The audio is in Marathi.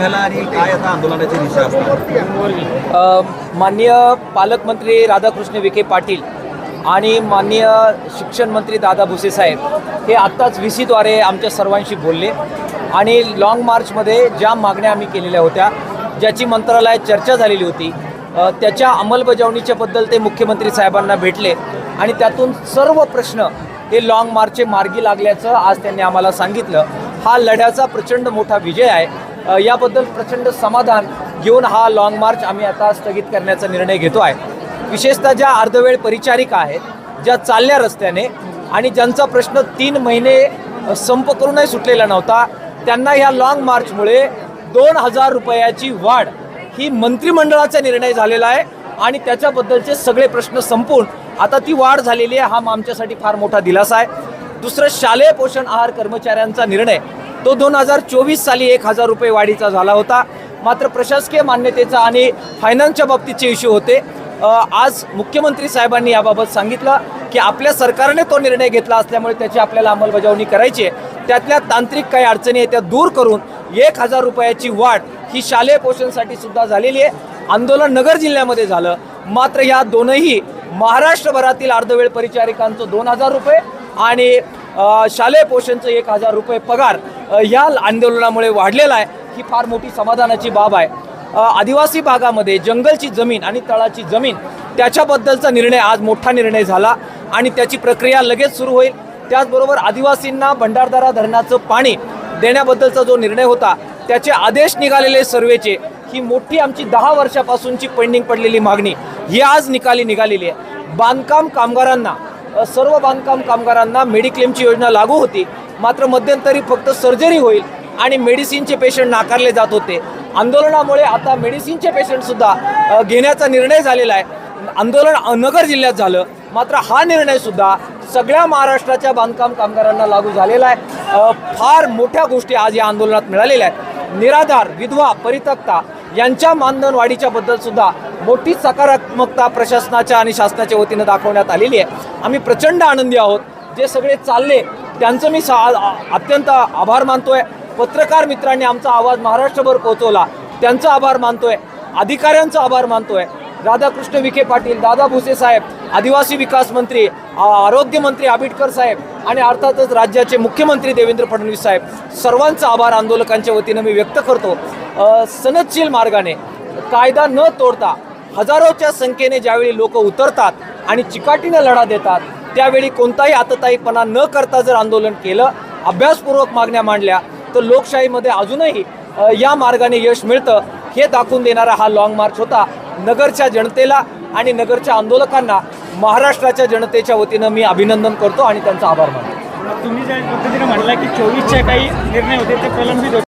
निघाला आणि काय आता आंदोलनाची दिशा असणार? माननीय पालकमंत्री राधाकृष्ण विखे पाटील आणि माननीय शिक्षण मंत्री दादा भुसे साहेब हे आत्ताच VC द्वारे आमच्या सर्वांशी बोलले आणि लाँग मार्चमध्ये ज्या मागण्या आम्ही केलेल्या होत्या, ज्याची मंत्रालयात चर्चा झालेली होती, त्याच्या अंमलबजावणीच्याबद्दल ते मुख्यमंत्री साहेबांना भेटले आणि त्यातून सर्व प्रश्न हे लाँग मार्चचे मार्गी लागल्याचं आज त्यांनी आम्हाला सांगितलं. हा लढ्याचा प्रचंड मोठा विजय आहे. याबद्दल प्रचंड समाधान घेऊन हा लाँग मार्च आम्ही आता स्थगित करण्याचा निर्णय घेतो आहे. विशेषतः ज्या अर्धवेळ परिचारिका आहेत, ज्या चालल्या रस्त्याने आणि ज्यांचा प्रश्न 3 महिने संप करूनही सुटलेला नव्हता, त्यांना ह्या लाँग मार्चमुळे 2000 रुपयाची वाढ ही मंत्रिमंडळाचा निर्णय झालेला आहे आणि त्याच्याबद्दलचे सगळे प्रश्न संपून आता ती वाढ झालेली आहे. हा आमच्यासाठी फार मोठा दिलासा आहे. दुसरं, शालेय पोषण आहार कर्मचाऱ्यांचा निर्णय तो 2024 साली 1000 रुपये वाढीचा झाला होता. मात्र प्रशासकीय मान्यतेचा आणि फायनान्सच्या बाबतीतचे इश्यू होते. आज मुख्यमंत्री साहेबांनी याबाबत सांगितलं की आपल्या सरकारने तो निर्णय घेतला असल्यामुळे त्याची आपल्याला अंमलबजावणी करायची आहे. त्यातल्या तांत्रिक काही अडचणी आहेत त्या दूर करून 1000 रुपयाची वाढ ही शालेय पोषणसाठी सुद्धा झालेली आहे. आंदोलन नगर जिल्ह्यामध्ये झालं, मात्र ह्या दोनही महाराष्ट्रभरातील अर्धवेळ परिचारिकांचं 2000 रुपये आणि शालेय पोषणचं 1000 रुपये पगार ह्या आंदोलनामुळे वाढलेला आहे. ही फार मोठी समाधानाची बाब आहे. आदिवासी भागामध्ये जंगलची जमीन आणि तळाची जमीन त्याच्याबद्दलचा निर्णय आज मोठा निर्णय झाला आणि त्याची प्रक्रिया लगेच सुरू होईल. त्याचबरोबर आदिवासींना भंडारदरा धरणाचं पाणी देण्याबद्दलचा जो निर्णय होता त्याचे आदेश निघालेले सर्वेचे, ही मोठी आमची 10 वर्षापासूनची पेंडिंग पडलेली मागणी ही आज निघालेली आहे. बांधकाम कामगारांना, सर्व बांधकाम कामगारांना मेडिक्लेमची योजना लागू होती, मात्र मध्यंतरी फक्त सर्जरी होईल आणि मेडिसिनचे पेशंट नाकारले जात होते. आंदोलनामुळे आता मेडिसिनचे पेशंटसुद्धा घेण्याचा निर्णय झालेला आहे. आंदोलन नगर जिल्ह्यात झालं, मात्र हा निर्णयसुद्धा सगळ्या महाराष्ट्राच्या बांधकाम कामगारांना लागू झालेला आहे. फार मोठ्या गोष्टी आज या आंदोलनात मिळालेल्या आहेत. निराधार, विधवा, परित्यक्ता यांच्या मानधन वाढीच्या बद्दलसुद्धा मोठी सकारात्मकता प्रशासनाच्या आणि शासनाच्या वतीनं दाखवण्यात आलेली आहे. आम्ही प्रचंड आनंदी आहोत. जे सगळे चालले त्यांचं मी अत्यंत आभार मानतोय. पत्रकार मित्रांनी आमचा आवाज महाराष्ट्रभर पोहोचवला, त्यांचा आभार मानतोय. अधिकाऱ्यांचा आभार मानतोय. राधाकृष्ण विखे पाटील, दादा भुसे साहेब, आदिवासी विकास मंत्री, आरोग्यमंत्री आबिटकर साहेब आणि अर्थातच राज्याचे मुख्यमंत्री देवेंद्र फडणवीस साहेब, सर्वांचा आभार आंदोलकांच्या वतीनं मी व्यक्त करतो. सनदशील मार्गाने, कायदा न तोडता हजारोच्या संख्येने ज्यावेळी लोक उतरतात आणि चिकाटीनं लढा देतात, त्यावेळी कोणताही आतताईपणा न करता जर आंदोलन केलं, अभ्यासपूर्वक मागण्या मांडल्या, तर लोकशाहीमध्ये अजूनही या मार्गाने यश मिळतं हे दाखवून देणारा हा लाँग मार्च होता. नगरच्या जनतेला आणि नगरच्या आंदोलकांना महाराष्ट्राच्या जनतेच्या वतीनं मी अभिनंदन करतो आणि त्यांचा आभार मानतो. तुम्ही ज्या पद्धतीने म्हणला की 24चे काही निर्णय होते ते प्रलंबित होते,